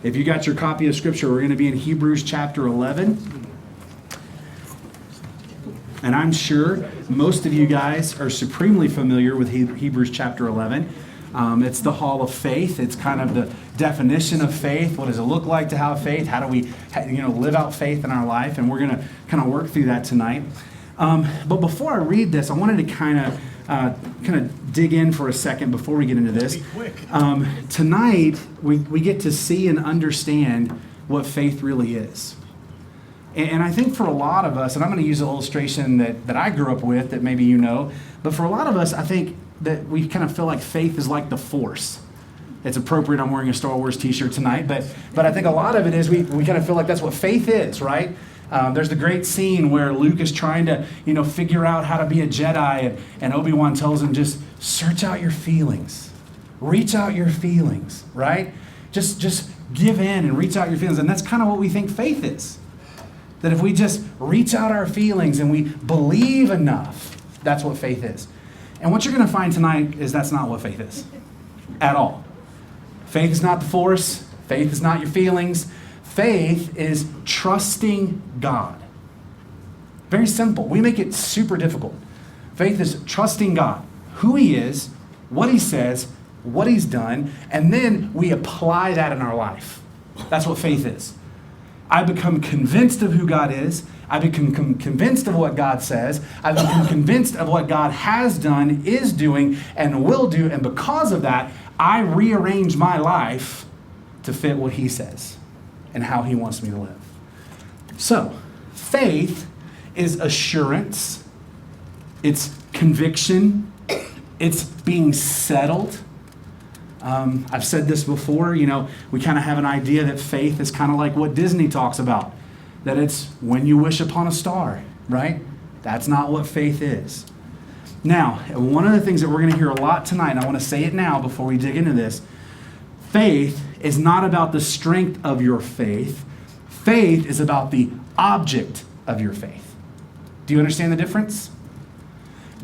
If you got your copy of Scripture, we're going to be in Hebrews chapter 11. And I'm sure most of you guys are supremely familiar with Hebrews chapter 11. It's the hall of faith. It's kind of the definition of faith. What does it look like to have faith? How do we live out faith in our life? And we're going to kind of work through that tonight. But before I read this, I wanted to kind of dig in for a second before we get into this. Tonight, we get to see and understand what faith really is. And I think for a lot of us, and I'm going to use an illustration that I grew up with that maybe you know, but for a lot of us, I think that we kind of feel like faith is like the Force. It's appropriate I'm wearing a Star Wars t-shirt tonight, but I think a lot of it is we kind of feel like that's what faith is, right? There's the great scene where Luke is trying to, figure out how to be a Jedi, and Obi-Wan tells him, just search out your feelings. Reach out your feelings, right? Just give in and reach out your feelings. And that's kind of what we think faith is. That if we just reach out our feelings and we believe enough, that's what faith is. And what you're going to find tonight is that's not what faith is at all. Faith is not the Force. Faith is not your feelings. Faith is trusting God. Very simple. We make it super difficult. Faith is trusting God, who He is, what He says, what He's done, and then we apply that in our life. That's what faith is. I become convinced of who God is. I become convinced of what God says. I become convinced of what God has done, is doing, and will do. And because of that, I rearrange my life to fit what He says and how He wants me to live. So, faith is assurance. It's conviction. It's being settled. I've said this before, we kind of have an idea that faith is kind of like what Disney talks about, that it's when you wish upon a star, right? That's not what faith is. Now, one of the things that we're going to hear a lot tonight, and I want to say it now before we dig into this, faith is not about the strength of your faith. Faith is about the object of your faith. Do you understand the difference?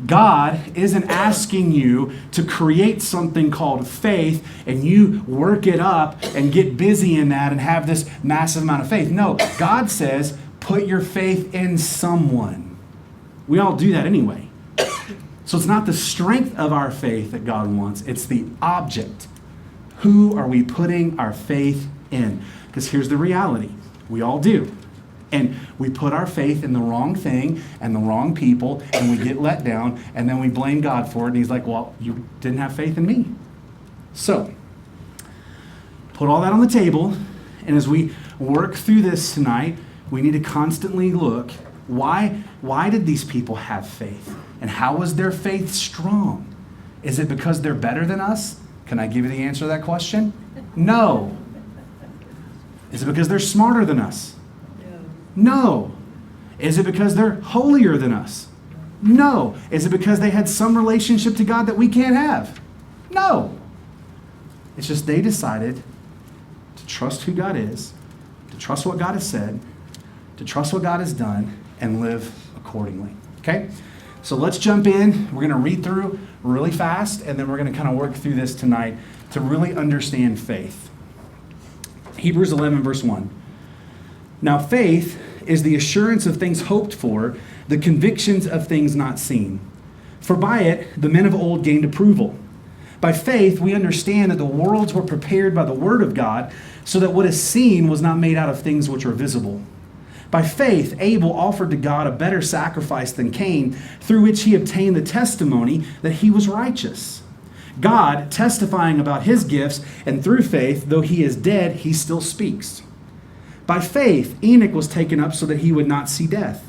God isn't asking you to create something called faith and you work it up and get busy in that and have this massive amount of faith. No, God says, put your faith in someone. We all do that anyway. So it's not the strength of our faith that God wants, it's the object. Who are we putting our faith in? Because here's the reality. We all do. And we put our faith in the wrong thing and the wrong people, and we get let down, and then we blame God for it. And He's like, well, you didn't have faith in me. So, put all that on the table, and as we work through this tonight, we need to constantly look, why did these people have faith? And how was their faith strong? Is it because they're better than us? Can I give you the answer to that question? No. Is it because they're smarter than us? No. Is it because they're holier than us? No. Is it because they had some relationship to God that we can't have? No. It's just they decided to trust who God is, to trust what God has said, to trust what God has done, and live accordingly. Okay? So let's jump in. We're going to read through really fast, and then we're going to kind of work through this tonight to really understand faith. Hebrews 11, verse 1. Now faith is the assurance of things hoped for, the convictions of things not seen. For by it the men of old gained approval. By faith we understand that the worlds were prepared by the word of God, so that what is seen was not made out of things which are visible. By faith Abel offered to God a better sacrifice than Cain, through which he obtained the testimony that he was righteous. God testifying about his gifts, and through faith, though he is dead, he still speaks. By faith, Enoch was taken up so that he would not see death.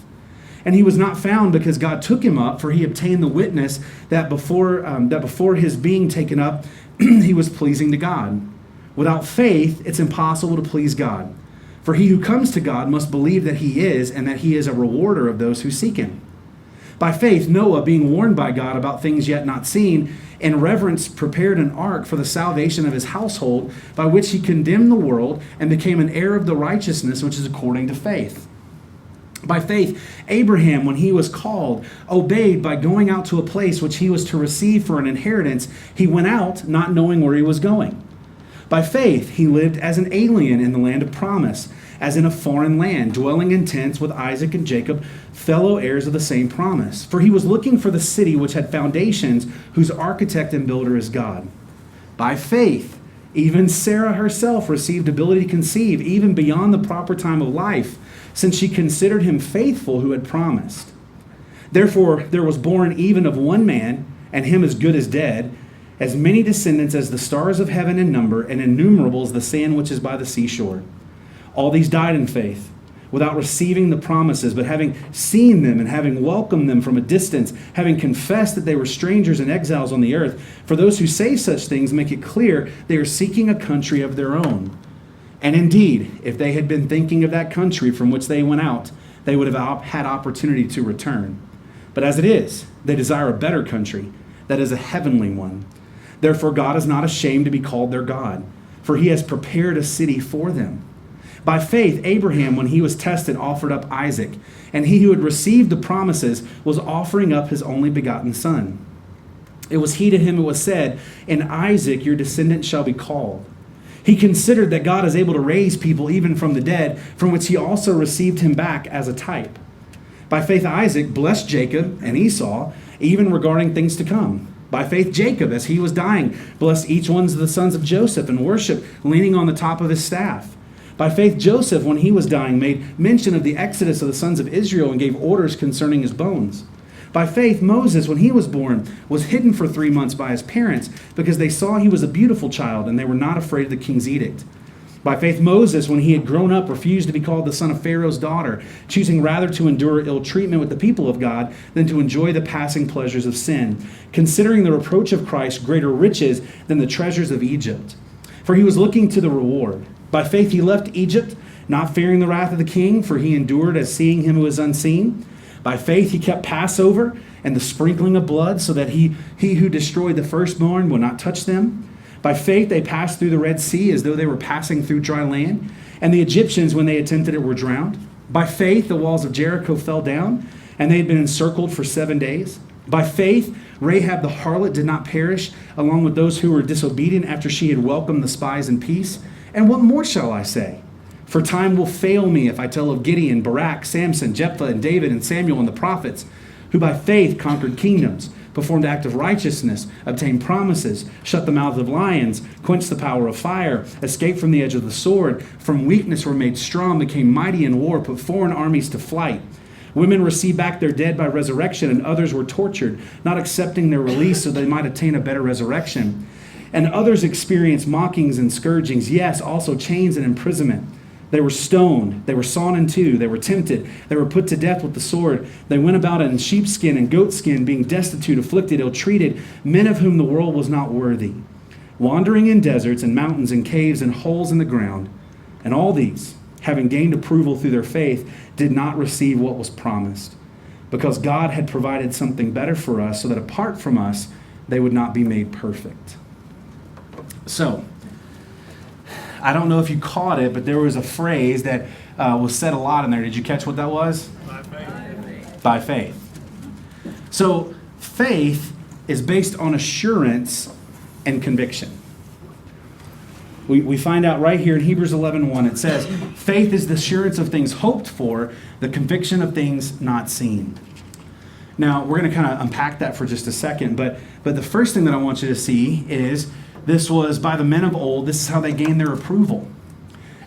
And he was not found because God took him up, for he obtained the witness that before his being taken up, he was pleasing to God. Without faith, it's impossible to please God. For he who comes to God must believe that he is, and that he is a rewarder of those who seek him. By faith, Noah, being warned by God about things yet not seen, in reverence prepared an ark for the salvation of his household, by which he condemned the world and became an heir of the righteousness which is according to faith. By faith, Abraham, when he was called, obeyed by going out to a place which he was to receive for an inheritance. He went out, not knowing where he was going. By faith, he lived as an alien in the land of promise, as in a foreign land, dwelling in tents with Isaac and Jacob, fellow heirs of the same promise. For he was looking for the city which had foundations, whose architect and builder is God. By faith, even Sarah herself received ability to conceive, even beyond the proper time of life, since she considered him faithful who had promised. Therefore, there was born even of one man, and him as good as dead, as many descendants as the stars of heaven in number, and innumerable as the sand which is by the seashore. All these died in faith, without receiving the promises, but having seen them and having welcomed them from a distance, having confessed that they were strangers and exiles on the earth. For those who say such things make it clear they are seeking a country of their own. And indeed, if they had been thinking of that country from which they went out, they would have had opportunity to return. But as it is, they desire a better country, that is a heavenly one. Therefore, God is not ashamed to be called their God, for he has prepared a city for them. By faith, Abraham, when he was tested, offered up Isaac, and he who had received the promises was offering up his only begotten son. It was he to him who was said, "In Isaac your descendant shall be called." He considered that God is able to raise people even from the dead, from which he also received him back as a type. By faith, Isaac blessed Jacob and Esau, even regarding things to come. By faith, Jacob, as he was dying, blessed each one of the sons of Joseph and worshiped, leaning on the top of his staff. By faith, Joseph, when he was dying, made mention of the exodus of the sons of Israel and gave orders concerning his bones. By faith, Moses, when he was born, was hidden for 3 months by his parents because they saw he was a beautiful child and they were not afraid of the king's edict. By faith, Moses, when he had grown up, refused to be called the son of Pharaoh's daughter, choosing rather to endure ill treatment with the people of God than to enjoy the passing pleasures of sin, considering the reproach of Christ greater riches than the treasures of Egypt. For he was looking to the reward. By faith he left Egypt, not fearing the wrath of the king, for he endured as seeing him who is unseen. By faith he kept Passover and the sprinkling of blood, so that he who destroyed the firstborn would not touch them. By faith they passed through the Red Sea as though they were passing through dry land, and the Egyptians, when they attempted it, were drowned. By faith the walls of Jericho fell down, and they had been encircled for 7 days. By faith Rahab the harlot did not perish, along with those who were disobedient after she had welcomed the spies in peace. And what more shall I say? For time will fail me if I tell of Gideon, Barak, Samson, Jephthah, and David, and Samuel, and the prophets, who by faith conquered kingdoms, performed acts of righteousness, obtained promises, shut the mouths of lions, quenched the power of fire, escaped from the edge of the sword, from weakness were made strong, became mighty in war, put foreign armies to flight. Women received back their dead by resurrection, and others were tortured, not accepting their release so they might attain a better resurrection. And others experienced mockings and scourgings, yes, also chains and imprisonment. They were stoned, they were sawn in two, they were tempted, they were put to death with the sword. They went about in sheepskin and goatskin, being destitute, afflicted, ill-treated, men of whom the world was not worthy, wandering in deserts and mountains and caves and holes in the ground. And all these, having gained approval through their faith, did not receive what was promised, because God had provided something better for us, so that apart from us, they would not be made perfect. So, I don't know if you caught it, but there was a phrase that was said a lot in there. Did you catch what that was? By faith. By faith. So, faith is based on assurance and conviction. We find out right here in Hebrews 11:1, it says, faith is the assurance of things hoped for, the conviction of things not seen. Now, we're going to kind of unpack that for just a second, but the first thing that I want you to see is this was by the men of old. This is how they gained their approval.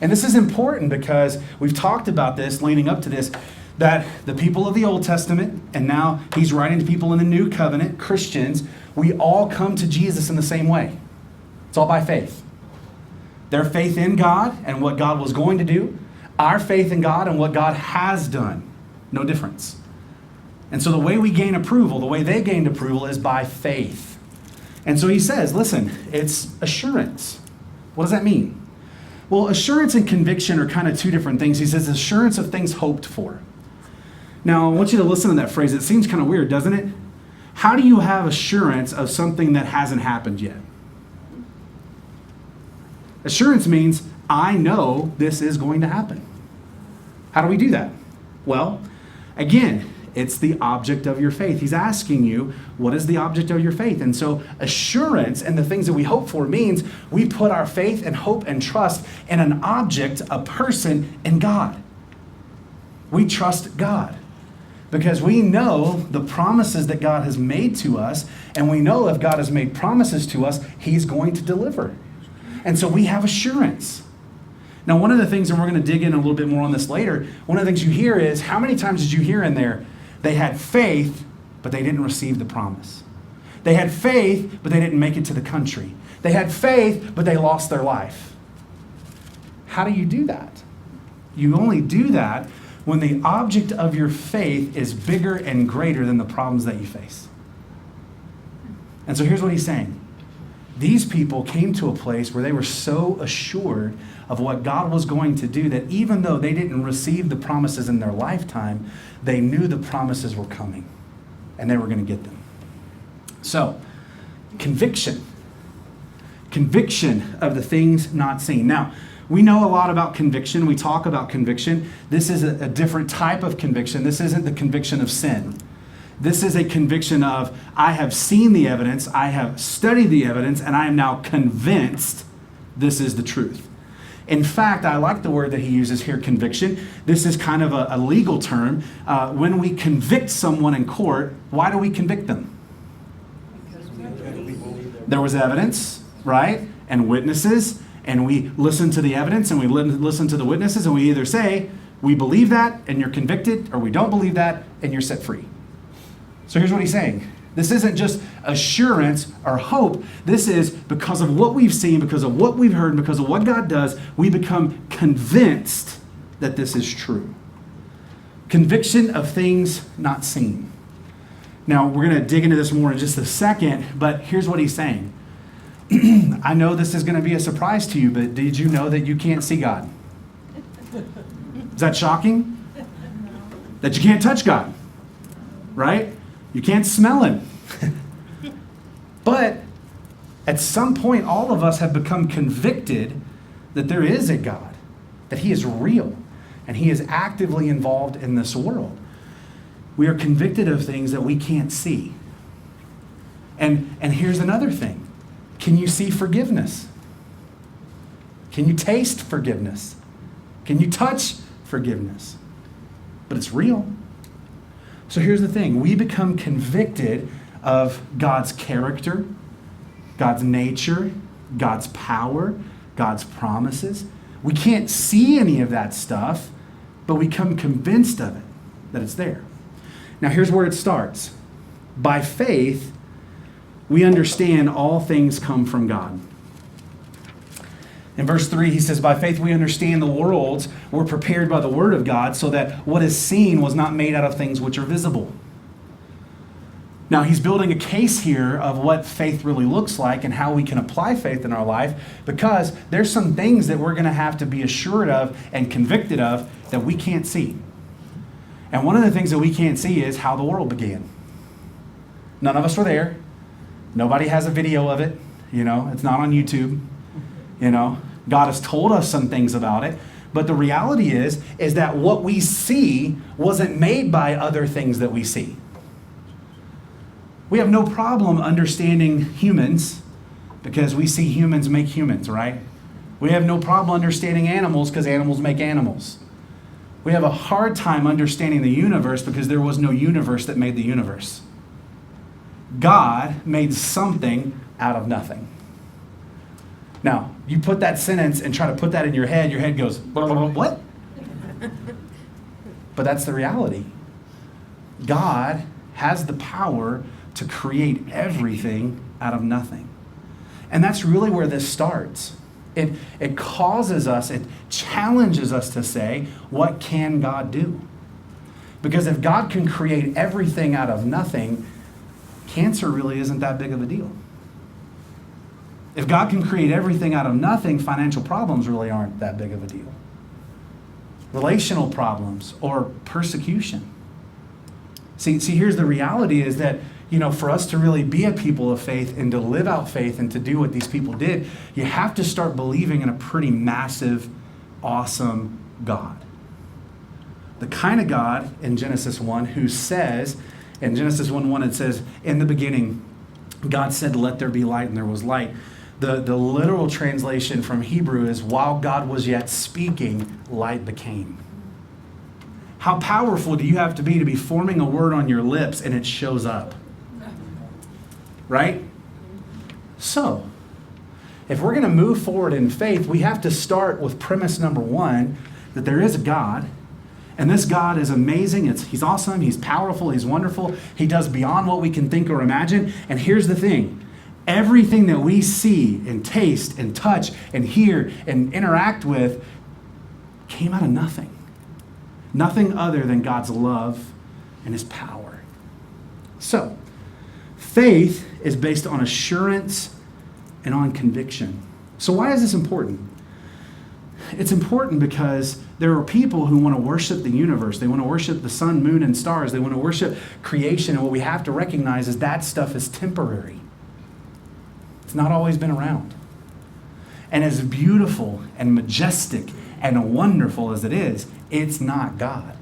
And this is important because we've talked about this leading up to this, that the people of the Old Testament, and now he's writing to people in the New Covenant, Christians, we all come to Jesus in the same way. It's all by faith. Their faith in God and what God was going to do, our faith in God and what God has done. No difference. And so the way we gain approval, the way they gained approval is by faith. And so he says, listen, it's assurance. What does that mean? Well, assurance and conviction are kind of two different things. He says assurance of things hoped for. Now, I want you to listen to that phrase. It seems kind of weird, doesn't it? How do you have assurance of something that hasn't happened yet? Assurance means, I know this is going to happen. How do we do that? Well, again, It's the object of your faith. He's asking you, what is the object of your faith? And so assurance and the things that we hope for means we put our faith and hope and trust in an object, a person, in God. We trust God because we know the promises that God has made to us, and we know if God has made promises to us, He's going to deliver. And so we have assurance. Now, one of the things, and we're going to dig in a little bit more on this later, one of the things you hear is, how many times did you hear in there, they had faith, but they didn't receive the promise. They had faith, but they didn't make it to the country. They had faith, but they lost their life. How do you do that? You only do that when the object of your faith is bigger and greater than the problems that you face. And so here's what he's saying. These people came to a place where they were so assured of what God was going to do that even though they didn't receive the promises in their lifetime, they knew the promises were coming and they were going to get them. So, conviction. Conviction of the things not seen. Now, we know a lot about conviction. We talk about conviction. This is a different type of conviction. This isn't the conviction of sin. This is a conviction of, I have seen the evidence, I have studied the evidence, and I am now convinced this is the truth. In fact, I like the word that he uses here, conviction. This is kind of a legal term. When we convict someone in court, why do we convict them? There was evidence, right? And witnesses, and we listen to the evidence, and we listen to the witnesses, and we either say, we believe that, and you're convicted, or we don't believe that, and you're set free. So here's what he's saying. This isn't just assurance or hope. This is because of what we've seen, because of what we've heard, because of what God does, we become convinced that this is true. Conviction of things not seen. Now, we're going to dig into this more in just a second, but here's what he's saying. I know this is going to be a surprise to you, but did you know that you can't see God? Is that shocking? That you can't touch God, right? You can't smell Him. But at some point, all of us have become convicted that there is a God, that He is real, and He is actively involved in this world. We are convicted of things that we can't see. And here's another thing. Can you see forgiveness? Can you taste forgiveness? Can you touch forgiveness? But it's real. So here's the thing. We become convicted of God's character, God's nature, God's power, God's promises. We can't see any of that stuff, but we become convinced of it, that it's there. Now here's where it starts. By faith, we understand all things come from God. In verse 3, he says, by faith we understand the worlds were prepared by the word of God, so that what is seen was not made out of things which are visible. Now, he's building a case here of what faith really looks like and how we can apply faith in our life, because there's some things that we're going to have to be assured of and convicted of that we can't see. And one of the things that we can't see is how the world began. None of us were there. Nobody has a video of it. It's not on YouTube. God has told us some things about it, but the reality is that what we see wasn't made by other things that we see. We have no problem understanding humans because we see humans make humans, right? We have no problem understanding animals because animals make animals. We have a hard time understanding the universe because there was no universe that made the universe. God made something out of nothing. Now, you put that sentence and try to put that in your head goes, what? But that's the reality. God has the power to create everything out of nothing. And that's really where this starts. It causes us, it challenges us to say, what can God do? Because if God can create everything out of nothing, cancer really isn't that big of a deal. If God can create everything out of nothing, financial problems really aren't that big of a deal. Relational problems or persecution. See, here's the reality is that, for us to really be a people of faith and to live out faith and to do what these people did, you have to start believing in a pretty massive, awesome God. The kind of God in Genesis 1 who says, in Genesis 1:1 it says, in the beginning, God said, let there be light, and there was light. The literal translation from Hebrew is, while God was yet speaking, light became. How powerful do you have to be forming a word on your lips and it shows up? Right? So, if we're going to move forward in faith, we have to start with premise number 1, that there is a God, and this God is amazing. He's awesome. He's powerful. He's wonderful. He does beyond what we can think or imagine. And here's the thing. Everything that we see and taste and touch and hear and interact with came out of nothing. Nothing other than God's love and his power. So, faith is based on assurance and on conviction. So why is this important? It's important because there are people who want to worship the universe. They want to worship the sun, moon, and stars. They want to worship creation. And what we have to recognize is that stuff is temporary. It's not always been around. And as beautiful and majestic and wonderful as it is, it's not God.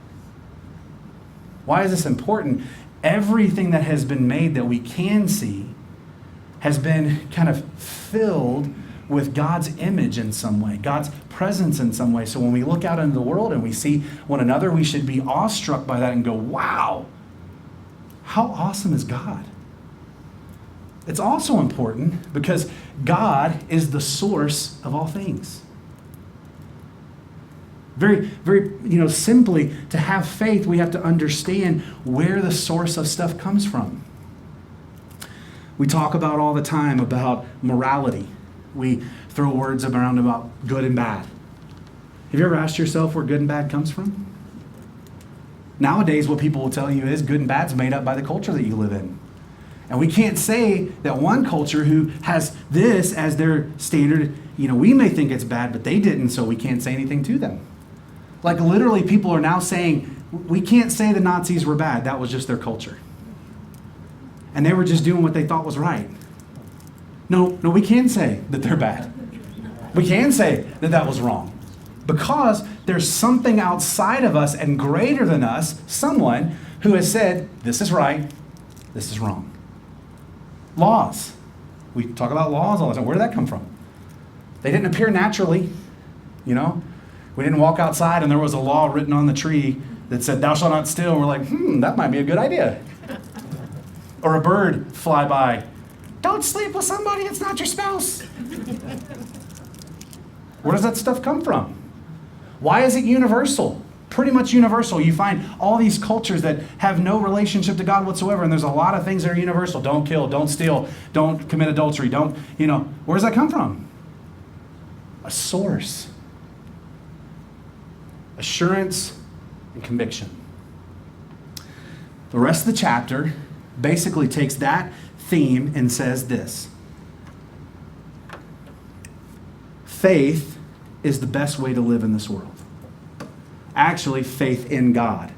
Why is this important? Everything that has been made that we can see has been kind of filled with God's image in some way, God's presence in some way. So when we look out into the world and we see one another, we should be awestruck by that and go, wow, how awesome is God? It's also important because God is the source of all things. Very, very, simply, to have faith, we have to understand where the source of stuff comes from. We talk about all the time about morality. We throw words around about good and bad. Have you ever asked yourself where good and bad comes from? Nowadays, what people will tell you is good and bad's made up by the culture that you live in. And we can't say that one culture who has this as their standard, we may think it's bad, but they didn't, so we can't say anything to them. Like literally people are now saying, we can't say the Nazis were bad, that was just their culture. And they were just doing what they thought was right. No, we can say that they're bad. We can say that that was wrong. Because there's something outside of us and greater than us, someone who has said, this is right, this is wrong. Laws. We talk about laws all the time. Where did that come from? They didn't appear naturally, We didn't walk outside and there was a law written on the tree that said, thou shalt not steal. And we're like, that might be a good idea. Or a bird fly by. Don't sleep with somebody, it's not your spouse. Where does that stuff come from? Why is it universal? Pretty much universal. You find all these cultures that have no relationship to God whatsoever, and there's a lot of things that are universal. Don't kill, don't steal, don't commit adultery, where does that come from? A source. Assurance and conviction. The rest of the chapter basically takes that theme and says this. Faith is the best way to live in this world. Actually, faith in God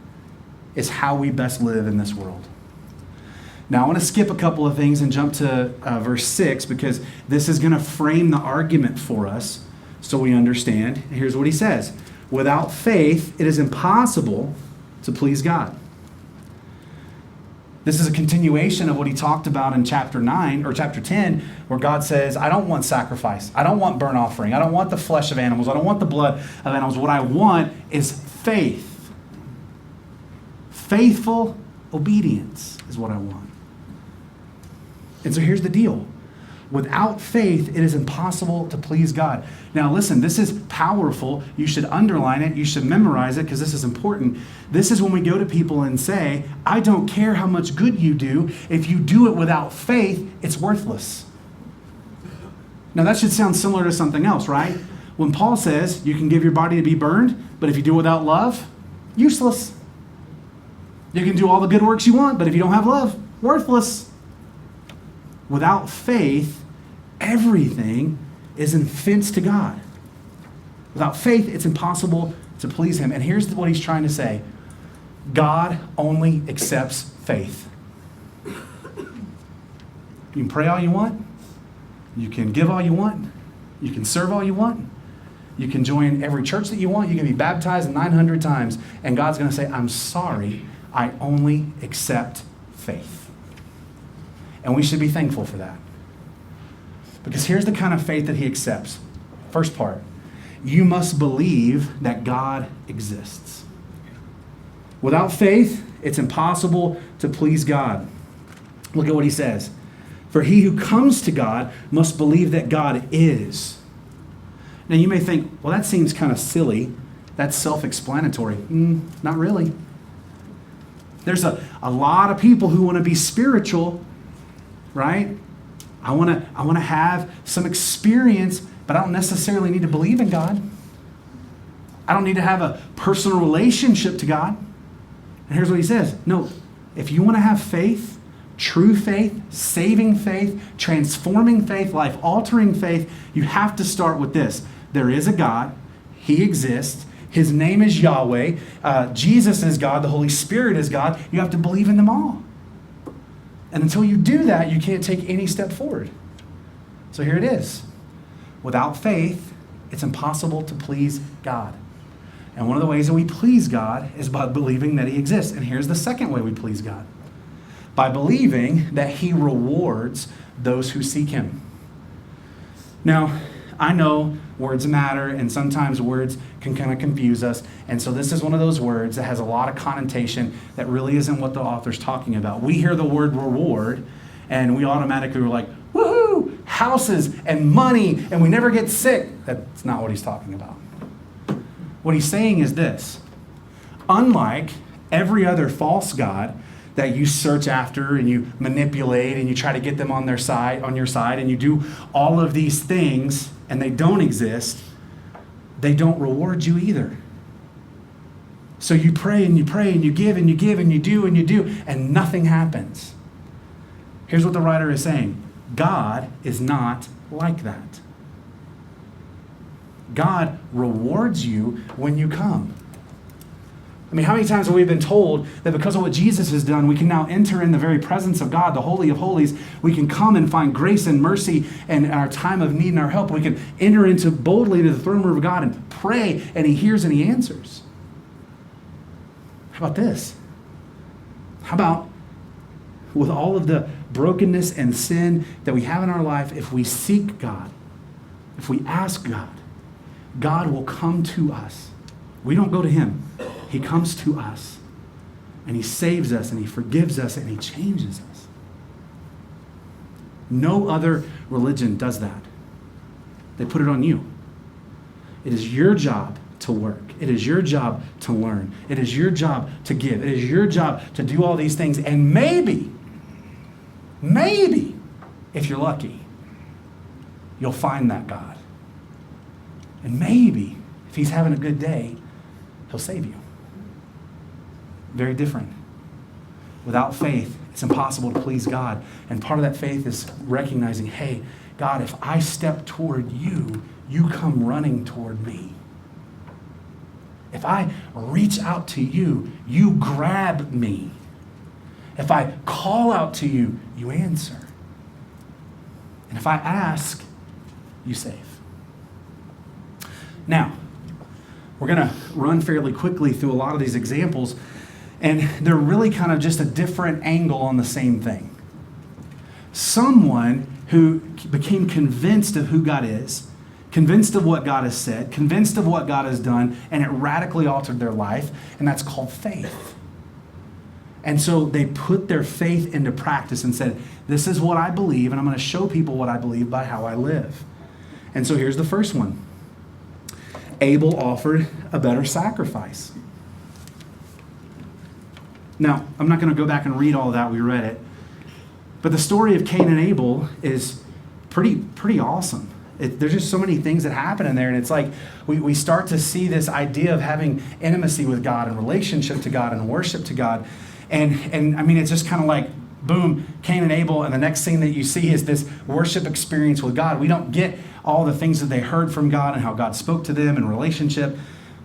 is how we best live in this world. Now, I want to skip a couple of things and jump to verse 6 because this is going to frame the argument for us so we understand. Here's what he says. Without faith, it is impossible to please God. This is a continuation of what he talked about in chapter 9 or chapter 10, where God says, I don't want sacrifice. I don't want burnt offering. I don't want the flesh of animals. I don't want the blood of animals. What I want is faith. Faithful obedience is what I want. And so here's the deal. Without faith, it is impossible to please God. Now listen, this is powerful. You should underline it. You should memorize it because this is important. This is when we go to people and say, I don't care how much good you do. If you do it without faith, it's worthless. Now that should sound similar to something else, right? When Paul says you can give your body to be burned, but if you do it without love, useless. You can do all the good works you want, but if you don't have love, worthless. Without faith, everything is an offense to God. Without faith, it's impossible to please him. And here's what he's trying to say. God only accepts faith. You can pray all you want. You can give all you want. You can serve all you want. You can join every church that you want. You can be baptized 900 times. And God's going to say, I'm sorry, I only accept faith. And we should be thankful for that. Because here's the kind of faith that he accepts. First part, you must believe that God exists. Without faith, it's impossible to please God. Look at what he says. For he who comes to God must believe that God is. Now you may think, well, that seems kind of silly. That's self-explanatory. Not really. There's a lot of people who want to be spiritual, right? I want to have some experience, but I don't necessarily need to believe in God. I don't need to have a personal relationship to God. And here's what he says. No, if you want to have faith, true faith, saving faith, transforming faith, life-altering faith, you have to start with this. There is a God. He exists. His name is Yahweh. Jesus is God. The Holy Spirit is God. You have to believe in them all. And until you do that, you can't take any step forward. So here it is. Without faith, it's impossible to please God. And one of the ways that we please God is by believing that he exists. And here's the second way we please God. By believing that he rewards those who seek him. Now, I know words matter, and sometimes words can kind of confuse us. And so this is one of those words that has a lot of connotation that really isn't what the author's talking about. We hear the word reward, and we automatically are like, woohoo, houses and money, and we never get sick. That's not what he's talking about. What he's saying is this. Unlike every other false god that you search after and you manipulate and you try to get them on your side, and you do all of these things and they don't exist, they don't reward you either. So you pray and you pray and you give and you give and you do and nothing happens. Here's what the writer is saying. God is not like that. God rewards you when you come. I mean, how many times have we been told that because of what Jesus has done, we can now enter in the very presence of God, the Holy of Holies. We can come and find grace and mercy and our time of need and our help. We can enter into boldly into the throne room of God and pray, and he hears and he answers. How about this? How about with all of the brokenness and sin that we have in our life, if we seek God, if we ask God, God will come to us. We don't go to him. He comes to us, and he saves us, and he forgives us, and he changes us. No other religion does that. They put it on you. It is your job to work. It is your job to learn. It is your job to give. It is your job to do all these things, and maybe, if you're lucky, you'll find that God. And maybe, if he's having a good day, he'll save you. Very different. Without faith, it's impossible to please God. And part of that faith is recognizing, hey, God, if I step toward you, you come running toward me. If I reach out to you, you grab me. If I call out to you, you answer. And if I ask, you save. Now, we're going to run fairly quickly through a lot of these examples, and they're really kind of just a different angle on the same thing. Someone who became convinced of who God is, convinced of what God has said, convinced of what God has done, and it radically altered their life, and that's called faith. And so they put their faith into practice and said, this is what I believe, and I'm going to show people what I believe by how I live. And so here's the first one. Abel offered a better sacrifice. Now, I'm not going to go back and read all of that. We read it. But the story of Cain and Abel is pretty awesome. There's just so many things that happen in there. And it's like we start to see this idea of having intimacy with God and relationship to God and worship to God. And I mean, it's just kind of like, boom, Cain and Abel. And the next thing that you see is this worship experience with God. We don't get all the things that they heard from God and how God spoke to them in relationship.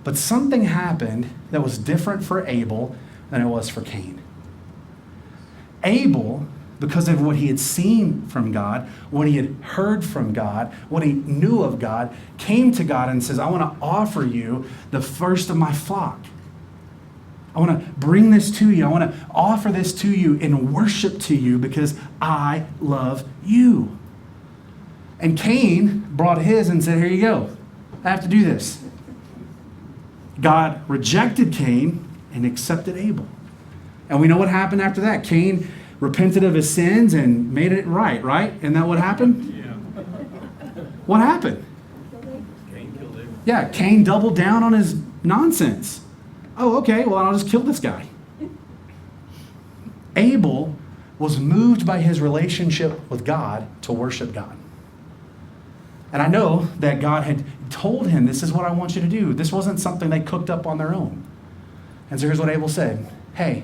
But something happened that was different for Abel than it was for Cain. Abel because of what he had seen from God, what he had heard from God, what he knew of God, came to God and says, I want to offer you the first of my flock. I want to bring this to you. I want to offer this to you in worship to you because I love you. And Cain brought his and said, here you go. I have to do this. God rejected Cain and accepted Abel. And we know what happened after that. Cain repented of his sins and made it right? Isn't that what happened? Yeah. What happened? Cain killed Abel. Yeah, Cain doubled down on his nonsense. Oh, okay, well, I'll just kill this guy. Abel was moved by his relationship with God to worship God. And I know that God had told him, this is what I want you to do. This wasn't something they cooked up on their own. And so here's what Abel said. Hey,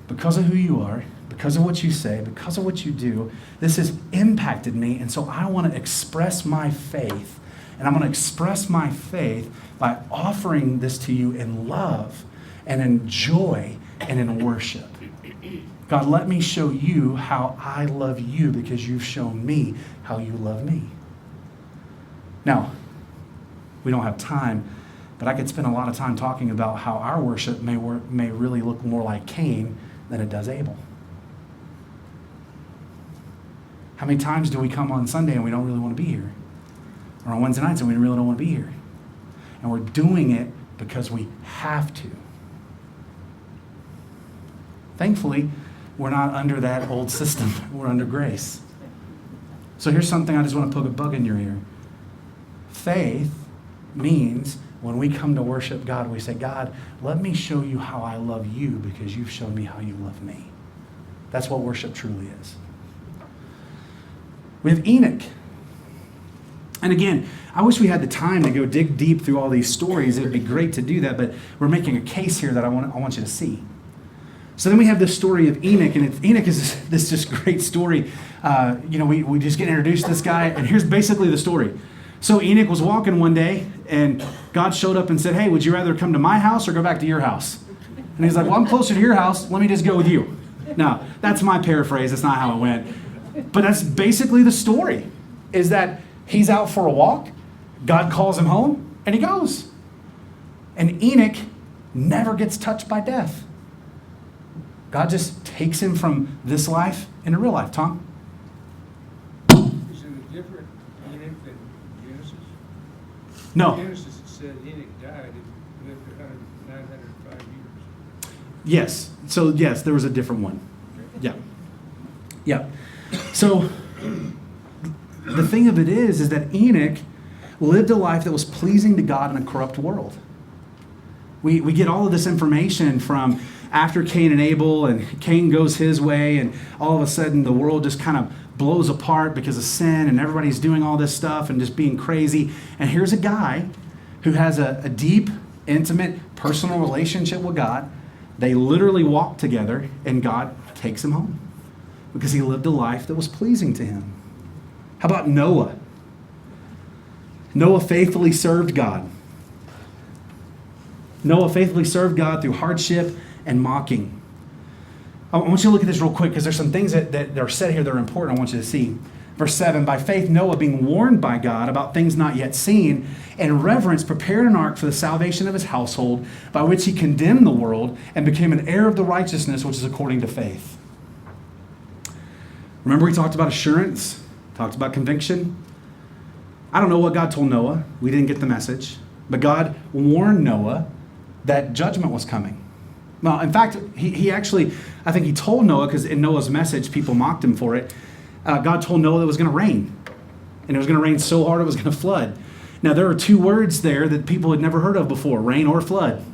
because of who you are, because of what you say, because of what you do, this has impacted me. And so I want to express my faith. And I'm going to express my faith by offering this to you in love and in joy and in worship. God, let me show you how I love you because you've shown me how you love me. Now, we don't have time, but I could spend a lot of time talking about how our worship may really look more like Cain than it does Abel. How many times do we come on Sunday and we don't really want to be here? Or on Wednesday nights and we really don't want to be here? And we're doing it because we have to. Thankfully, we're not under that old system. We're under grace. So here's something I just want to poke a bug in your ear. Faith means when we come to worship God, we say, God, let me show you how I love you because you've shown me how you love me. That's what worship truly is. We have Enoch. And again, I wish we had the time to go dig deep through all these stories. It would be great to do that, but we're making a case here that I want you to see. So then we have this story of Enoch, and Enoch is this just great story. We just get introduced to this guy, and here's basically the story. So Enoch was walking one day, and God showed up and said, hey, would you rather come to my house or go back to your house? And he's like, well, I'm closer to your house. Let me just go with you. Now, that's my paraphrase. That's not how it went. But that's basically the story, is that he's out for a walk. God calls him home, and he goes. And Enoch never gets touched by death. God just takes him from this life into real life. Tom? Is it a different Enoch than Genesis? No. Genesis, it said Enoch died and lived 905 years. Yes. So, yes, there was a different one. Yeah. Yeah. So, the thing of it is that Enoch lived a life that was pleasing to God in a corrupt world. We get all of this information from after Cain and Abel, and Cain goes his way, and all of a sudden the world just kind of blows apart because of sin, and everybody's doing all this stuff and just being crazy. And here's a guy who has a deep, intimate, personal relationship with God. They literally walk together, and God takes him home because he lived a life that was pleasing to him. How about Noah? Noah faithfully served God. Noah faithfully served God through hardship and mocking. I want you to look at this real quick because there's some things that are said here that are important I want you to see. Verse 7, by faith Noah, being warned by God about things not yet seen, in reverence prepared an ark for the salvation of his household, by which he condemned the world and became an heir of the righteousness which is according to faith. Remember we talked about assurance, talked about conviction. I don't know what God told Noah. We didn't get the message. But God warned Noah that judgment was coming. Well, in fact, he actually, I think he told Noah, because in Noah's message, people mocked him for it. God told Noah that it was going to rain. And it was going to rain so hard it was going to flood. Now, there are two words there that people had never heard of before, rain or flood.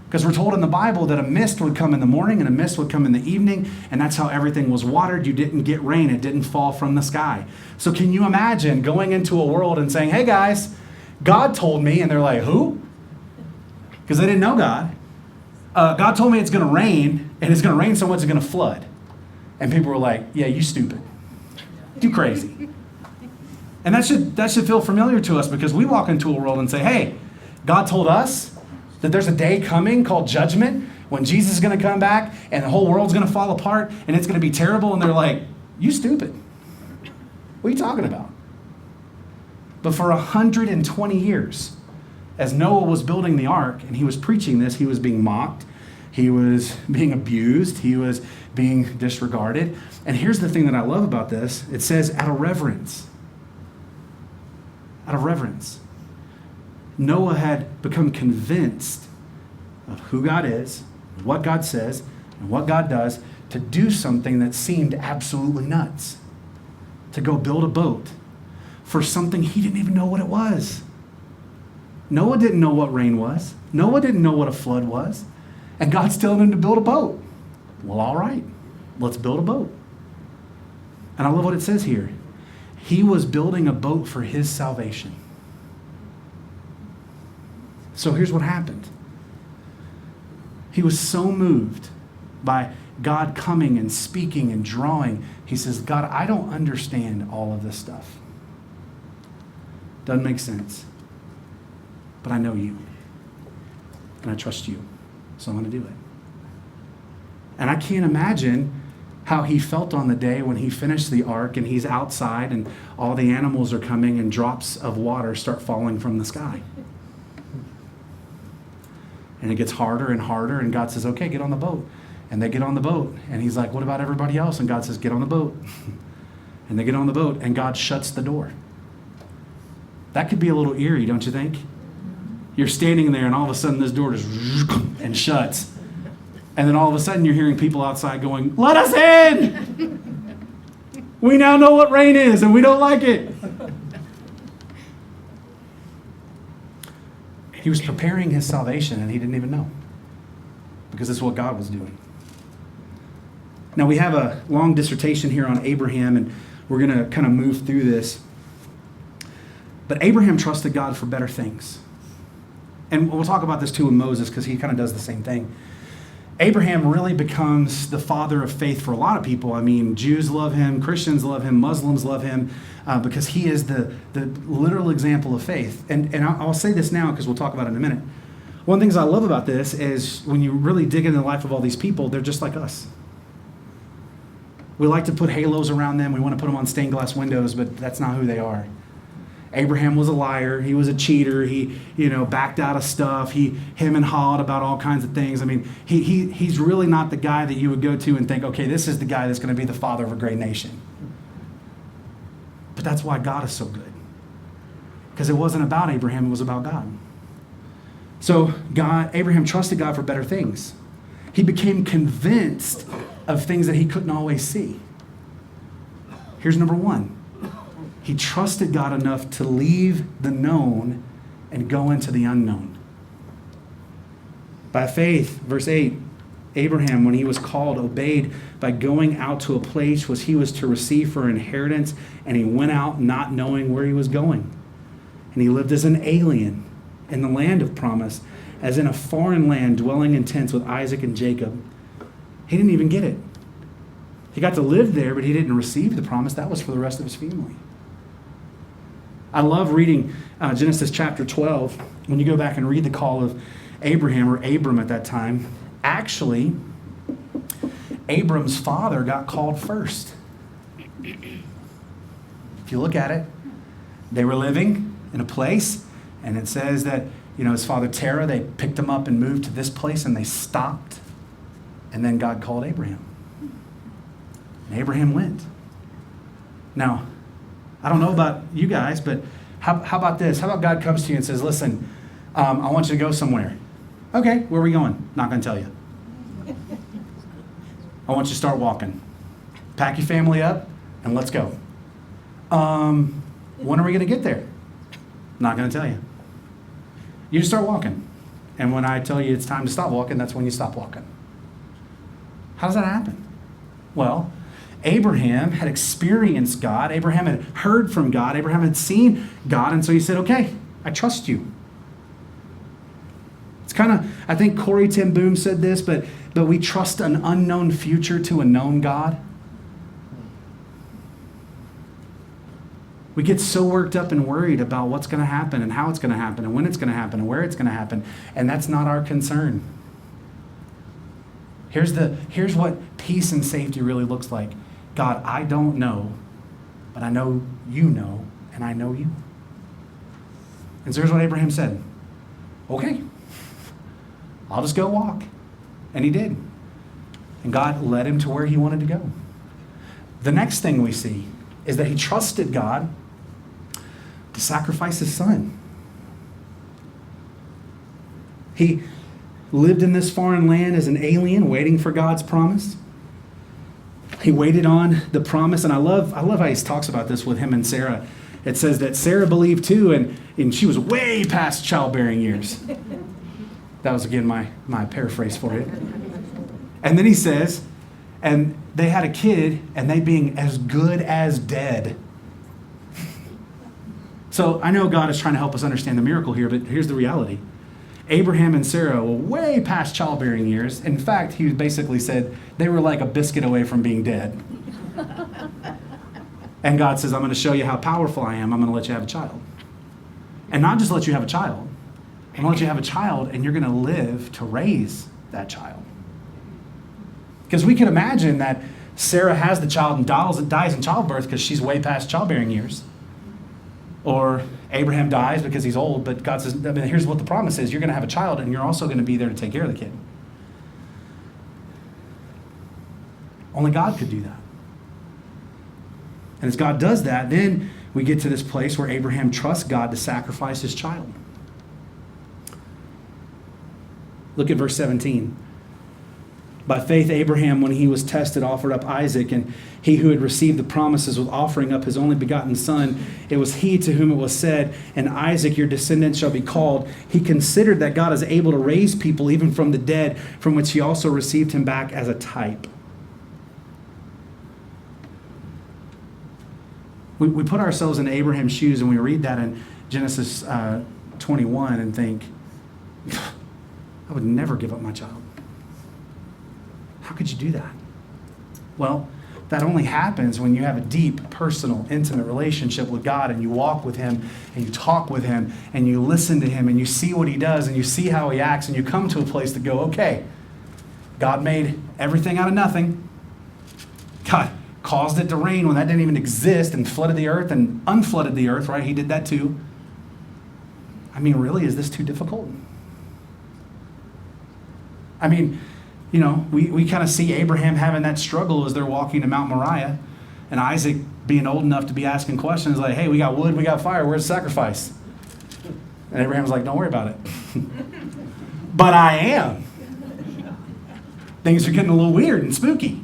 Because we're told in the Bible that a mist would come in the morning and a mist would come in the evening, and that's how everything was watered. You didn't get rain. It didn't fall from the sky. So can you imagine going into a world and saying, hey guys, God told me, and they're like, who? Because they didn't know God. God told me it's going to rain, and it's going to rain so much it's going to flood. And people were like, yeah, you stupid. You crazy. And that should feel familiar to us because we walk into a world and say, hey, God told us that there's a day coming called judgment when Jesus is going to come back and the whole world's going to fall apart and it's going to be terrible. And they're like, you stupid. What are you talking about? But for 120 years, as Noah was building the ark and he was preaching this, he was being mocked. He was being abused. He was being disregarded. And here's the thing that I love about this. It says out of reverence. Out of reverence. Noah had become convinced of who God is, what God says, and what God does to do something that seemed absolutely nuts. To go build a boat for something he didn't even know what it was. Noah didn't know what rain was. Noah didn't know what a flood was. And God's telling him to build a boat. Well, all right, let's build a boat. And I love what it says here. He was building a boat for his salvation. So here's what happened. He was so moved by God coming and speaking and drawing. He says, God, I don't understand all of this stuff. Doesn't make sense. But I know you. And I trust you. So I'm going to do it. And I can't imagine how he felt on the day when he finished the ark and he's outside and all the animals are coming and drops of water start falling from the sky. And it gets harder and harder, and God says, okay, get on the boat. And they get on the boat, and he's like, what about everybody else? And God says, get on the boat. And they get on the boat, and God shuts the door. That could be a little eerie, don't you think? You're standing there, and all of a sudden this door just and shuts. And then all of a sudden you're hearing people outside going, let us in! We now know what rain is, and we don't like it. He was preparing his salvation, and he didn't even know. Because this is what God was doing. Now, we have a long dissertation here on Abraham, and we're going to kind of move through this. But Abraham trusted God for better things. And we'll talk about this too with Moses, because he kind of does the same thing. Abraham really becomes the father of faith for a lot of people. I mean, Jews love him, Christians love him, Muslims love him, because he is the literal example of faith. And I'll say this now because we'll talk about it in a minute. One of the things I love about this is when you really dig into the life of all these people, they're just like us. We like to put halos around them. We want to put them on stained glass windows, but that's not who they are. Abraham was a liar. He was a cheater. He, backed out of stuff. Him and hawed about all kinds of things. I mean, he's really not the guy that you would go to and think, okay, this is the guy that's going to be the father of a great nation. But that's why God is so good. Because it wasn't about Abraham, it was about God. So Abraham trusted God for better things. He became convinced of things that he couldn't always see. Here's number one. He trusted God enough to leave the known and go into the unknown. By faith, verse 8, Abraham, when he was called, obeyed by going out to a place which he was to receive for inheritance, and he went out not knowing where he was going. And he lived as an alien in the land of promise, as in a foreign land, dwelling in tents with Isaac and Jacob. He didn't even get it. He got to live there, but he didn't receive the promise. That was for the rest of his family. I love reading Genesis chapter 12. When you go back and read the call of Abraham, or Abram at that time, actually, Abram's father got called first. If you look at it, they were living in a place, and it says that, his father Terah, they picked him up and moved to this place, and they stopped, and then God called Abraham. And Abraham went. Now, I don't know about you guys, but how about this? How about God comes to you and says, listen, I want you to go somewhere. Okay, where are we going? Not going to tell you. I want you to start walking. Pack your family up and let's go. When are we going to get there? Not going to tell you. You just start walking. And when I tell you it's time to stop walking, that's when you stop walking. How does that happen? Well, Abraham had experienced God. Abraham had heard from God. Abraham had seen God. And so he said, okay, I trust you. It's kind of, I think Corrie ten Boom said this, but we trust an unknown future to a known God. We get so worked up and worried about what's going to happen and how it's going to happen and when it's going to happen and where it's going to happen. And that's not our concern. Here's what peace and safety really looks like. God, I don't know, but I know you know, and I know you. And so here's what Abraham said. Okay, I'll just go walk. And he did. And God led him to where he wanted to go. The next thing we see is that he trusted God to sacrifice his son. He lived in this foreign land as an alien, waiting for God's promise. He waited on the promise, and I love how he talks about this with him and Sarah. It says that Sarah believed too, and she was way past childbearing years. That was, again, my paraphrase for it. And then he says, and they had a kid, and they being as good as dead. So I know God is trying to help us understand the miracle here, but here's the reality. Abraham and Sarah were way past childbearing years. In fact, he basically said they were like a biscuit away from being dead. And God says, I'm going to show you how powerful I am. I'm going to let you have a child. And not just let you have a child. I'm going to let you have a child, and you're going to live to raise that child. Because we can imagine that Sarah has the child and dies in childbirth because she's way past childbearing years. Or Abraham dies because he's old, but God says, here's what the promise is. You're going to have a child, and you're also going to be there to take care of the kid. Only God could do that. And as God does that, then we get to this place where Abraham trusts God to sacrifice his child. Look at verse 17. By faith, Abraham, when he was tested, offered up Isaac, and he who had received the promises was offering up his only begotten son. It was he to whom it was said, and Isaac, your descendant, shall be called. He considered that God is able to raise people even from the dead, from which he also received him back as a type. We put ourselves in Abraham's shoes, and we read that in Genesis 21 and think, I would never give up my child. How could you do that? Well, that only happens when you have a deep, personal, intimate relationship with God, and you walk with him, and you talk with him, and you listen to him, and you see what he does, and you see how he acts, and you come to a place to go, okay, God made everything out of nothing. God caused it to rain when that didn't even exist, and flooded the earth and unflooded the earth, right? He did that too. I mean, really, is this too difficult? I mean, you know, we kind of see Abraham having that struggle as they're walking to Mount Moriah, and Isaac being old enough to be asking questions like, hey, we got wood, we got fire, where's the sacrifice? And Abraham's like, don't worry about it. But I am. Things are getting a little weird and spooky.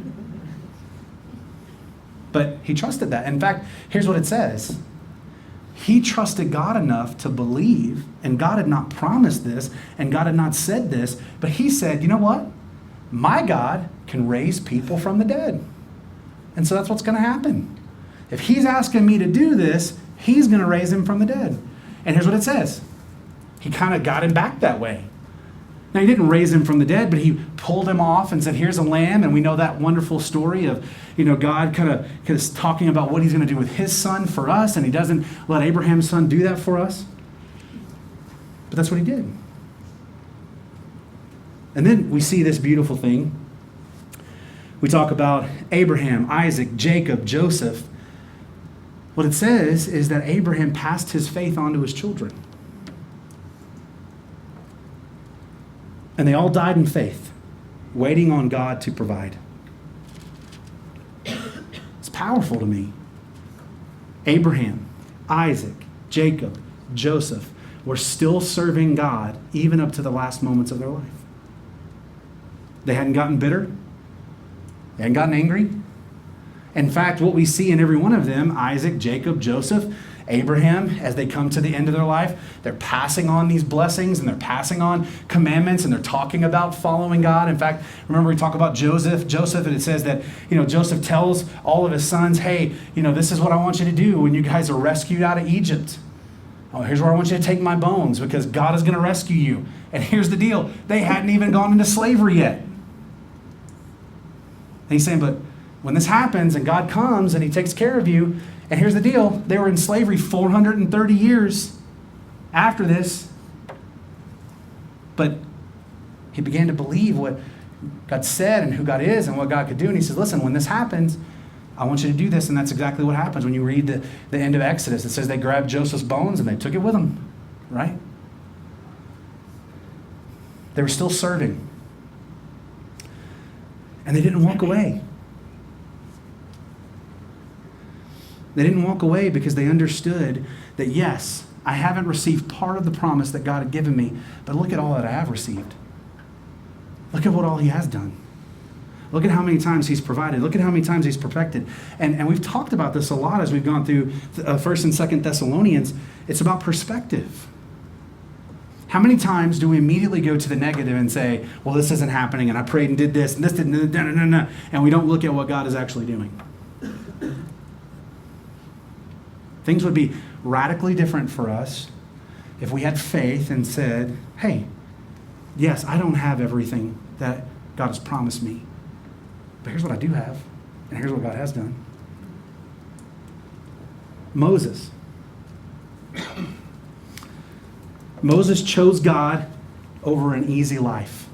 But he trusted that. In fact, here's what it says. He trusted God enough to believe, and God had not promised this, and God had not said this, but he said, you know what? My God can raise people from the dead. And so that's what's going to happen. If he's asking me to do this, he's going to raise him from the dead. And here's what it says. He kind of got him back that way. Now, he didn't raise him from the dead, but he pulled him off and said, here's a lamb. And we know that wonderful story of, God kind of talking about what he's going to do with his son for us. And he doesn't let Abraham's son do that for us. But that's what he did. And then we see this beautiful thing. We talk about Abraham, Isaac, Jacob, Joseph. What it says is that Abraham passed his faith on to his children. And they all died in faith, waiting on God to provide. It's powerful to me. Abraham, Isaac, Jacob, Joseph were still serving God even up to the last moments of their life. They hadn't gotten bitter. They hadn't gotten angry. In fact, what we see in every one of them, Isaac, Jacob, Joseph, Abraham, as they come to the end of their life, they're passing on these blessings and they're passing on commandments and they're talking about following God. In fact, remember we talk about Joseph, and it says that, Joseph tells all of his sons, hey, this is what I want you to do when you guys are rescued out of Egypt. Oh, here's where I want you to take my bones because God is going to rescue you. And here's the deal. They hadn't even gone into slavery yet. And he's saying, but when this happens and God comes and he takes care of you, and here's the deal, they were in slavery 430 years after this. But he began to believe what God said and who God is and what God could do. And he says, listen, when this happens, I want you to do this. And that's exactly what happens when you read the end of Exodus. It says they grabbed Joseph's bones and they took it with them, right? They were still serving. And they didn't walk away. They didn't walk away because they understood that, yes, I haven't received part of the promise that God had given me, but look at all that I have received. Look at what all he has done. Look at how many times he's provided. Look at how many times he's perfected. And we've talked about this a lot as we've gone through 1st and 2nd Thessalonians. It's about perspective. How many times do we immediately go to the negative and say, well, this isn't happening, and I prayed and did this, and this didn't, and we don't look at what God is actually doing? Things would be radically different for us if we had faith and said, hey, yes, I don't have everything that God has promised me, but here's what I do have, and here's what God has done. Moses. Moses chose God over an easy life.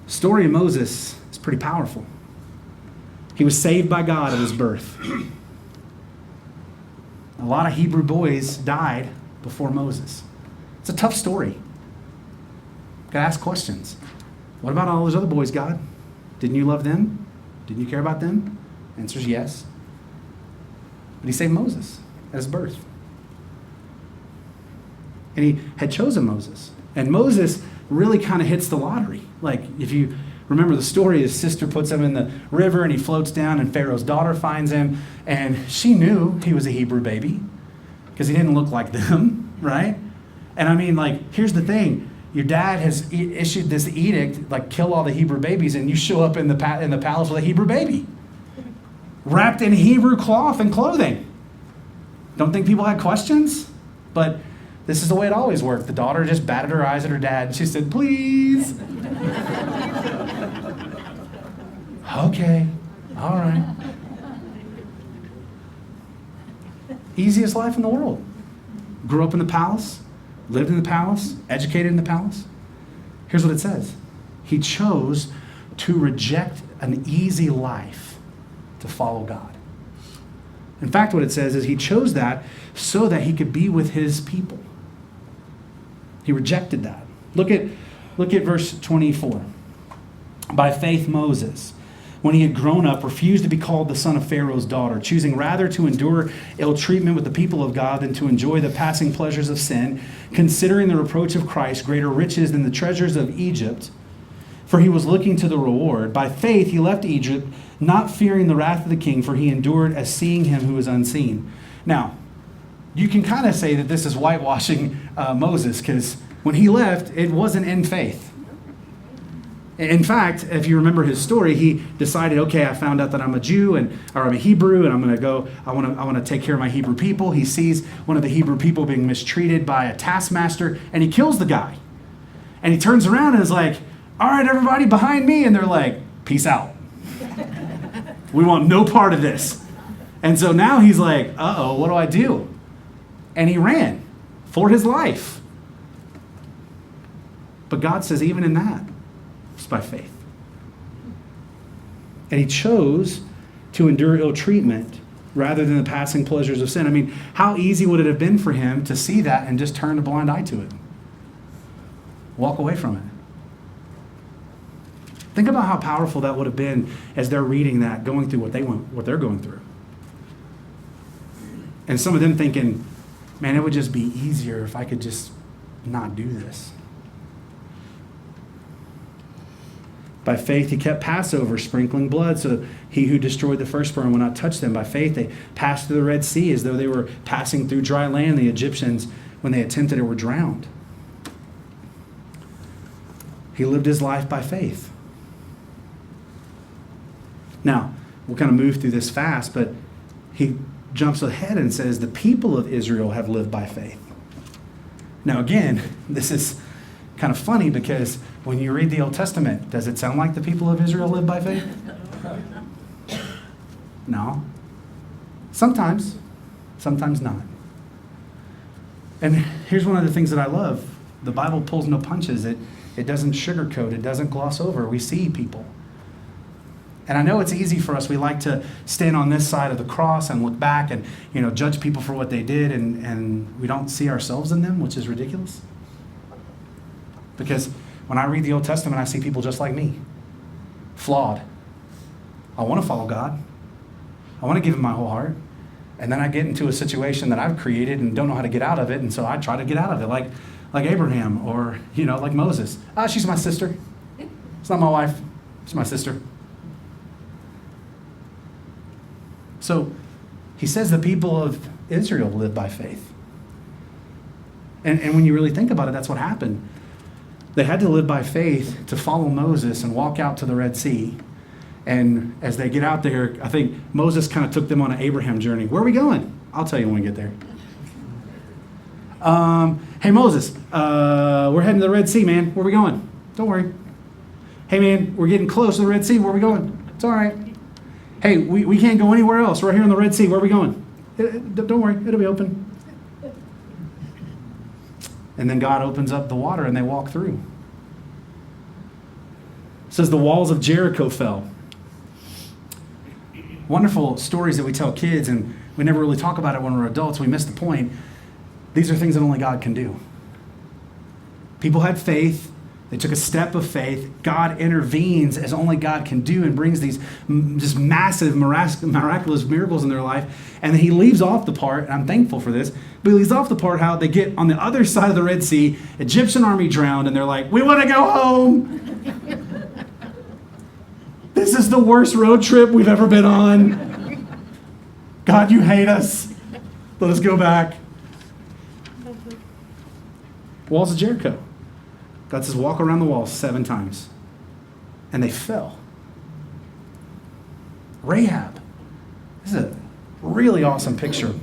The story of Moses is pretty powerful. He was saved by God at his birth. A lot of Hebrew boys died before Moses. It's a tough story. Got to ask questions. What about all those other boys, God? Didn't you love them? Didn't you care about them? Answer is yes. But he saved Moses at his birth. And he had chosen Moses. And Moses really kind of hits the lottery. Like, if you remember the story, his sister puts him in the river and he floats down and Pharaoh's daughter finds him. And she knew he was a Hebrew baby because he didn't look like them, right? And I mean, like, here's the thing. Your dad has issued this edict, like, kill all the Hebrew babies, and you show up in the palace with a Hebrew baby, wrapped in Hebrew cloth and clothing. Don't think people had questions? But this is the way it always worked. The daughter just batted her eyes at her dad, and she said, please. Okay, all right. Easiest life in the world. Grew up in the palace, lived in the palace, educated in the palace. Here's what it says. He chose to reject an easy life to follow God. In fact, what it says is he chose that so that he could be with his people. He rejected that. Look at verse 24. By faith, Moses, when he had grown up, refused to be called the son of Pharaoh's daughter, choosing rather to endure ill treatment with the people of God than to enjoy the passing pleasures of sin, considering the reproach of Christ greater riches than the treasures of Egypt, for he was looking to the reward. By faith, he left Egypt, not fearing the wrath of the king, for he endured as seeing him who is unseen. Now, you can kind of say that this is whitewashing Moses, because when he left, it wasn't in faith. In fact, if you remember his story, he decided, okay, I found out that I'm a Jew or I'm a Hebrew, and I'm going to go, I want to take care of my Hebrew people. He sees one of the Hebrew people being mistreated by a taskmaster, and he kills the guy. And he turns around and is like, all right, everybody behind me. And they're like, peace out. We want no part of this. And so now he's like, uh-oh, what do I do? And he ran for his life. But God says even in that, it's by faith. And he chose to endure ill treatment rather than the passing pleasures of sin. I mean, how easy would it have been for him to see that and just turn a blind eye to it? Walk away from it. Think about how powerful that would have been as they're reading that, going through what they're going through. And some of them thinking, man, it would just be easier if I could just not do this. By faith, he kept Passover, sprinkling blood, so he who destroyed the firstborn would not touch them. By faith, they passed through the Red Sea as though they were passing through dry land. The Egyptians, when they attempted it, were drowned. He lived his life by faith. Now, we'll kind of move through this fast, but he jumps ahead and says, the people of Israel have lived by faith. Now, again, this is kind of funny because when you read the Old Testament, does it sound like the people of Israel live by faith? No. Sometimes not. And here's one of the things that I love The Bible pulls no punches. It doesn't sugarcoat. It doesn't gloss over. We see people. And I know it's easy for us. We like to stand on this side of the cross and look back and, judge people for what they did, and we don't see ourselves in them, which is ridiculous. Because when I read the Old Testament, I see people just like me, flawed. I want to follow God. I want to give him my whole heart. And then I get into a situation that I've created and don't know how to get out of it, and so I try to get out of it, like Abraham or, like Moses. She's my sister. It's not my wife. It's my sister. So he says the people of Israel live by faith. And when you really think about it, that's what happened. They had to live by faith to follow Moses and walk out to the Red Sea. And as they get out there, I think Moses kind of took them on an Abraham journey. Where are we going? I'll tell you when we get there. Hey, Moses, we're heading to the Red Sea, man. Where are we going? Don't worry. Hey, man, we're getting close to the Red Sea. Where are we going? It's all right. Hey, we can't go anywhere else. We're here in the Red Sea. Where are we going? Don't worry. It'll be open. And then God opens up the water and they walk through. It says the walls of Jericho fell. Wonderful stories that we tell kids, and we never really talk about it when we're adults. We miss the point. These are things that only God can do. People had faith. They took a step of faith. God intervenes as only God can do and brings these just massive, miraculous miracles in their life. And then he leaves off the part, and I'm thankful for this, but he leaves off the part how they get on the other side of the Red Sea, Egyptian army drowned, and they're like, we want to go home. This is the worst road trip we've ever been on. God, you hate us. Let us go back. Walls of Jericho. God says, walk around the walls 7 times. And they fell. Rahab. This is a really awesome picture.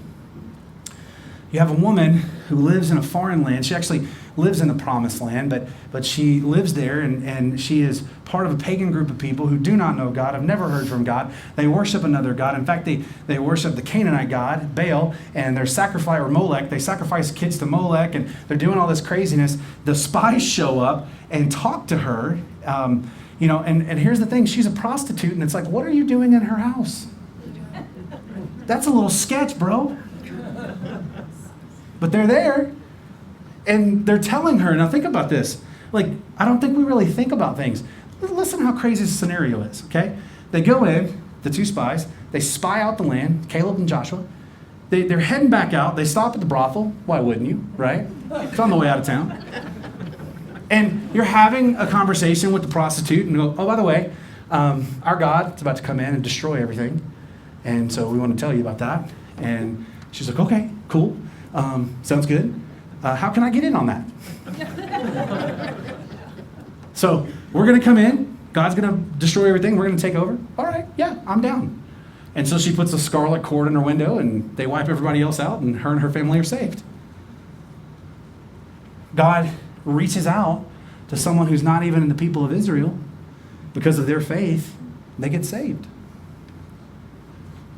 You have a woman who lives in a foreign land. She actually lives in the promised land, but she lives there, and she is part of a pagan group of people who do not know God, have never heard from God. They worship another god. In fact, they worship the Canaanite god, Baal, and their sacrifice, or Molech. They sacrifice kids to Molech, and they're doing all this craziness. The spies show up and talk to her, and here's the thing. She's a prostitute, and it's like, what are you doing in her house? That's a little sketch, bro. But they're there. And they're telling her, now think about this. I don't think we really think about things. Listen how crazy this scenario is, okay? They go in, the 2 spies, they spy out the land, Caleb and Joshua. They're heading back out. They stop at the brothel. Why wouldn't you, right? It's on the way out of town. And you're having a conversation with the prostitute and go, oh, by the way, our God is about to come in and destroy everything. And so we want to tell you about that. And she's like, okay, cool. Sounds good. How can I get in on that? So we're going to come in. God's going to destroy everything. We're going to take over. All right, yeah, I'm down. And so she puts a scarlet cord in her window, and they wipe everybody else out, and her family are saved. God reaches out to someone who's not even in the people of Israel. Because of their faith, they get saved.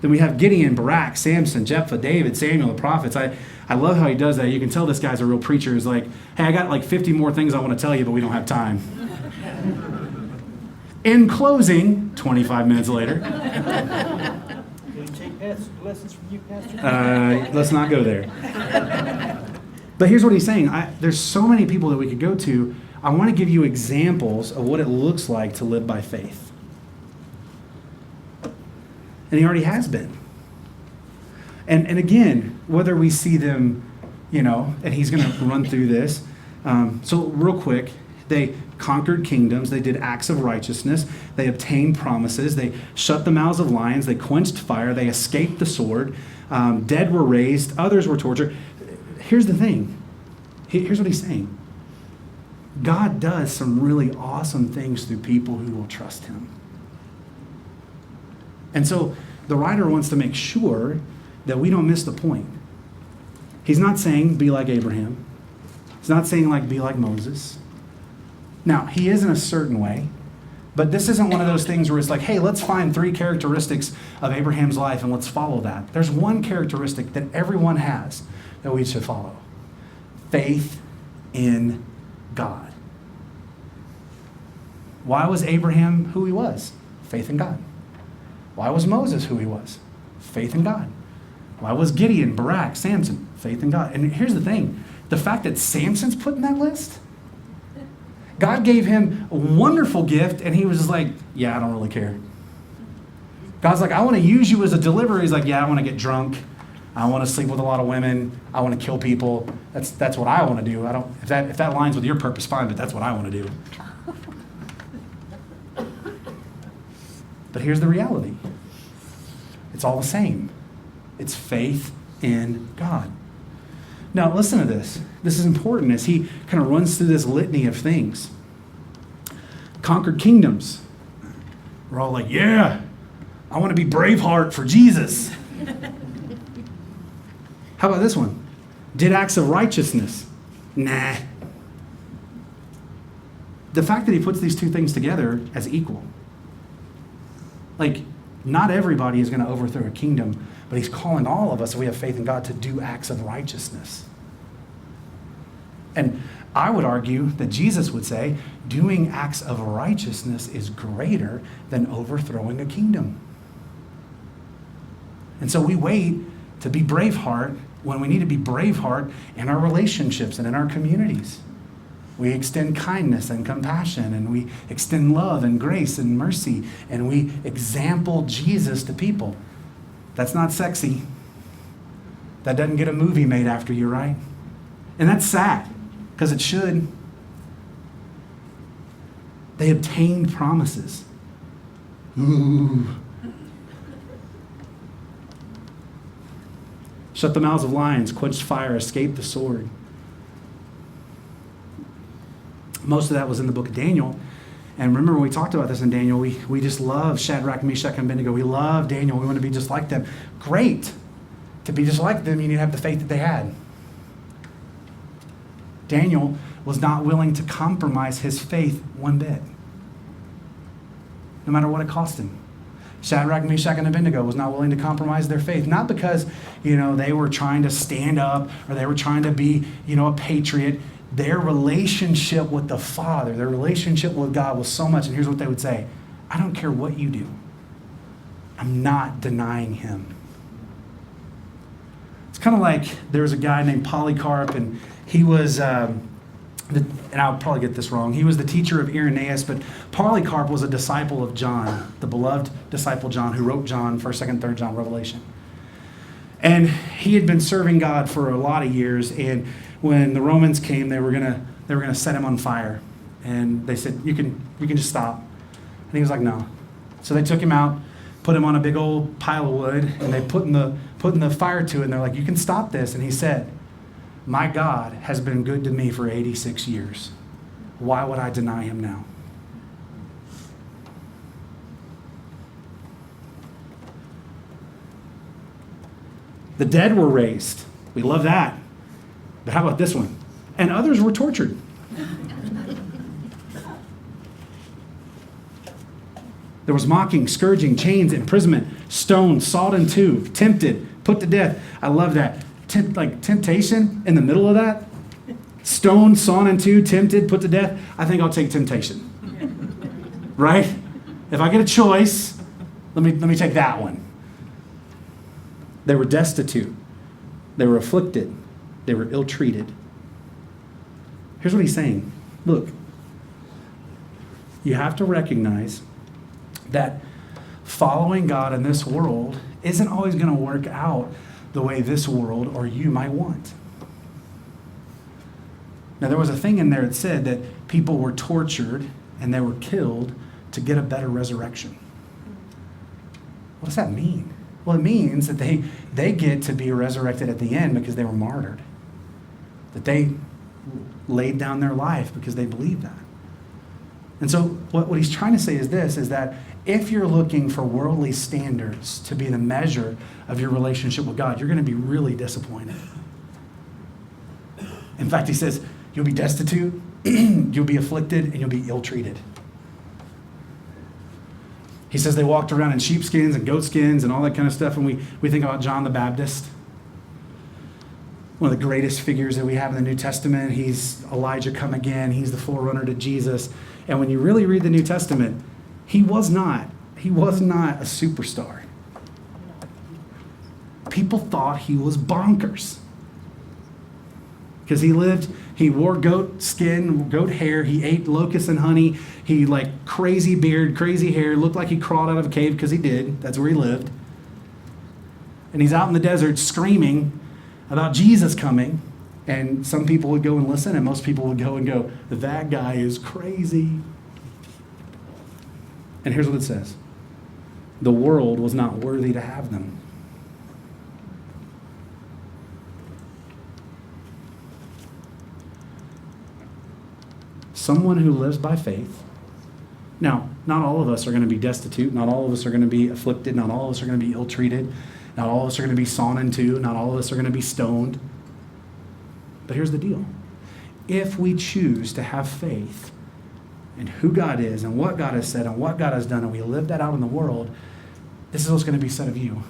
Then we have Gideon, Barak, Samson, Jephthah, David, Samuel, the prophets. I love how he does that. You can tell this guy's a real preacher. He's like, hey, I got 50 more things I want to tell you, but we don't have time. In closing, 25 minutes later. Can you take lessons from you, Pastor? Let's not go there. But here's what he's saying. There's so many people that we could go to. I want to give you examples of what it looks like to live by faith. And he already has been. And again, whether we see them, and he's going to run through this. So real quick, they conquered kingdoms. They did acts of righteousness. They obtained promises. They shut the mouths of lions. They quenched fire. They escaped the sword. Dead were raised. Others were tortured. Here's the thing. Here's what he's saying. God does some really awesome things through people who will trust him. And so the writer wants to make sure that we don't miss the point. He's not saying be like Abraham. He's not saying be like Moses. Now, he is in a certain way, but this isn't one of those things where it's like, hey, let's find 3 characteristics of Abraham's life and let's follow that. There's one characteristic that everyone has that we should follow. Faith in God. Why was Abraham who he was? Faith in God. Why was Moses who he was? Faith in God. Why was Gideon, Barak, Samson? Faith in God. And here's the thing. The fact that Samson's put in that list, God gave him a wonderful gift, and he was just like, yeah, I don't really care. God's like, I want to use you as a deliverer. He's like, yeah, I want to get drunk. I want to sleep with a lot of women. I want to kill people. That's what I want to do. If that aligns with your purpose, fine, but that's what I want to do. But here's the reality. It's all the same. It's faith in God. Now, listen to this. This is important as he kind of runs through this litany of things. Conquered kingdoms. We're all like, yeah, I want to be Braveheart for Jesus. How about this one? Did acts of righteousness. Nah. The fact that he puts these two things together as equal. Like, not everybody is going to overthrow a kingdom, but he's calling all of us, if we have faith in God, to do acts of righteousness. And I would argue that Jesus would say, doing acts of righteousness is greater than overthrowing a kingdom. And so we wait to be Braveheart when we need to be Braveheart in our relationships and in our communities. We extend kindness and compassion, and we extend love and grace and mercy, and we example Jesus to people. That's not sexy. That doesn't get a movie made after you, right? And that's sad, because it should. They obtained promises. Ooh. Shut the mouths of lions, quenched fire, escaped the sword. Most of that was in the book of Daniel. And remember when we talked about this in Daniel, we just love Shadrach, Meshach, and Abednego. We love Daniel. We want to be just like them. Great. To be just like them, you need to have the faith that they had. Daniel was not willing to compromise his faith one bit, no matter what it cost him. Shadrach, Meshach, and Abednego was not willing to compromise their faith, not because, they were trying to stand up or they were trying to be, a patriot. Their relationship with the Father, their relationship with God was so much, and here's what they would say: I don't care what you do. I'm not denying him. It's kind of like there was a guy named Polycarp, and he was, and I'll probably get this wrong, he was the teacher of Irenaeus, but Polycarp was a disciple of John, the beloved disciple John, who wrote John, 1st, 2nd, 3rd John, Revelation. And he had been serving God for a lot of years, and when the Romans came, they were gonna set him on fire. And they said, you can just stop. And he was like, no. So they took him out, put him on a big old pile of wood, and they put in the fire to it, and they're like, you can stop this. And he said, my God has been good to me for 86 years. Why would I deny him now? The dead were raised. We love that. But how about this one? And others were tortured. There was mocking, scourging, chains, imprisonment, stoned, sawed in two, tempted, put to death. I love that. Temptation in the middle of that. Stoned, sawn in two, tempted, put to death. I think I'll take temptation. Right? If I get a choice, let me take that one. They were destitute. They were afflicted. They were ill-treated. Here's what he's saying. Look, you have to recognize that following God in this world isn't always going to work out the way this world or you might want. Now, there was a thing in there that said that people were tortured and they were killed to get a better resurrection. What does that mean? Well, it means that they get to be resurrected at the end because they were martyred. That they laid down their life because they believed that. And so what he's trying to say is this, is that if you're looking for worldly standards to be the measure of your relationship with God, you're going to be really disappointed. In fact, he says, you'll be destitute, you'll be afflicted, and you'll be ill-treated. He says they walked around in sheepskins and goatskins and all that kind of stuff, and we think about John the Baptist. one of the greatest figures that we have in the New Testament. He's Elijah come again. He's the forerunner to Jesus. And when you really read the New Testament, he was not a superstar. People thought he was bonkers. Because he wore goat skin, goat hair, he ate locusts and honey, he crazy beard, crazy hair, looked like he crawled out of a cave because he did. That's where he lived. And he's out in the desert screaming about Jesus coming, and some people would go and listen, and most people would go and go, that guy is crazy. And here's what it says. The world was not worthy to have them. Someone who lives by faith. Now, not all of us are going to be destitute. Not all of us are going to be afflicted. Not all of us are going to be ill-treated. Not all of us are going to be sawn in two. Not all of us are going to be stoned. But here's the deal. If we choose to have faith in who God is and what God has said and what God has done, and we live that out in the world, this is what's going to be said of you.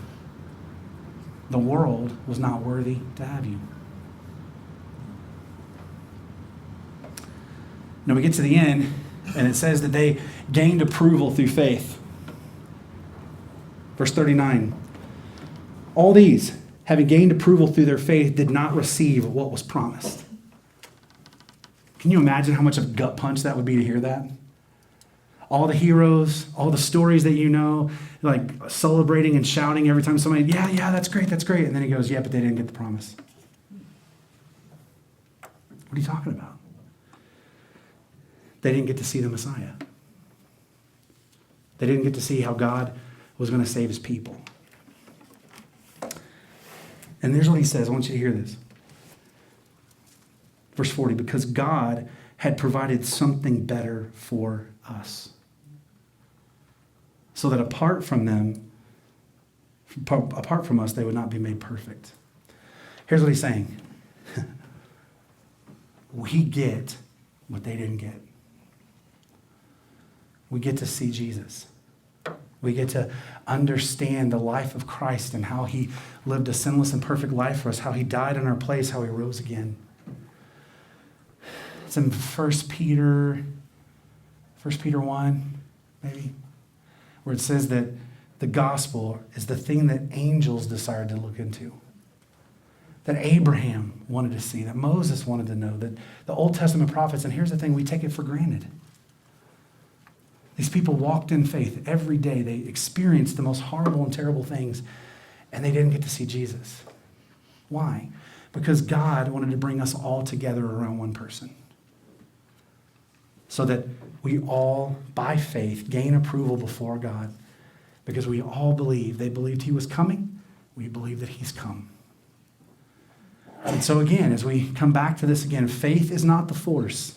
The world was not worthy to have you. Now we get to the end, and it says that they gained approval through faith. Verse 39. All these, having gained approval through their faith, did not receive what was promised. Can you imagine how much of a gut punch that would be to hear that? All the heroes, all the stories that you know, celebrating and shouting every time somebody, yeah, that's great. And then he goes, yeah, but they didn't get the promise. What are you talking about? They didn't get to see the Messiah. They didn't get to see how God was going to save his people. And here's what he says. I want you to hear this. Verse 40, because God had provided something better for us. So that apart from us, they would not be made perfect. Here's what he's saying. We get what they didn't get. We get to see Jesus. We get to understand the life of Christ and how he lived a sinless and perfect life for us, how he died in our place, how he rose again. It's in 1 Peter 1, maybe, where it says that the gospel is the thing that angels desired to look into, that Abraham wanted to see, that Moses wanted to know, that the Old Testament prophets, and here's the thing, we take it for granted. These people walked in faith every day. They experienced the most horrible and terrible things, and they didn't get to see Jesus. Why? Because God wanted to bring us all together around one person, so that we all, by faith, gain approval before God, because we all believe. They believed he was coming. We believe that he's come. And so again, as we come back to this again, faith is not the force.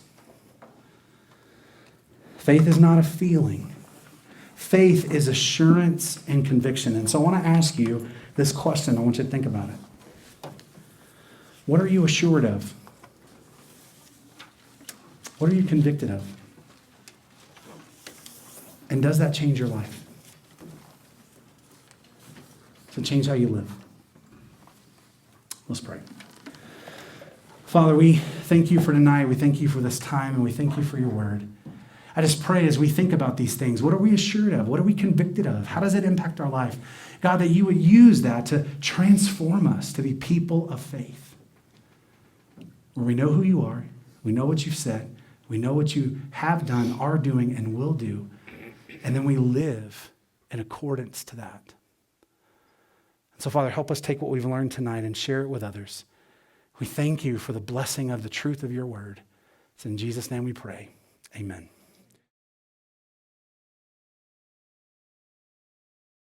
Faith is not a feeling. Faith is assurance and conviction. And so I want to ask you this question. I want you to think about it. What are you assured of? What are you convicted of? And does that change your life? Does it change how you live? Let's pray. Father, we thank you for tonight. We thank you for this time, and we thank you for your word. I just pray as we think about these things, what are we assured of? What are we convicted of? How does it impact our life? God, that you would use that to transform us to be people of faith, where we know who you are, we know what you've said, we know what you have done, are doing, and will do, and then we live in accordance to that. So, Father, help us take what we've learned tonight and share it with others. We thank you for the blessing of the truth of your word. It's in Jesus' name we pray. Amen.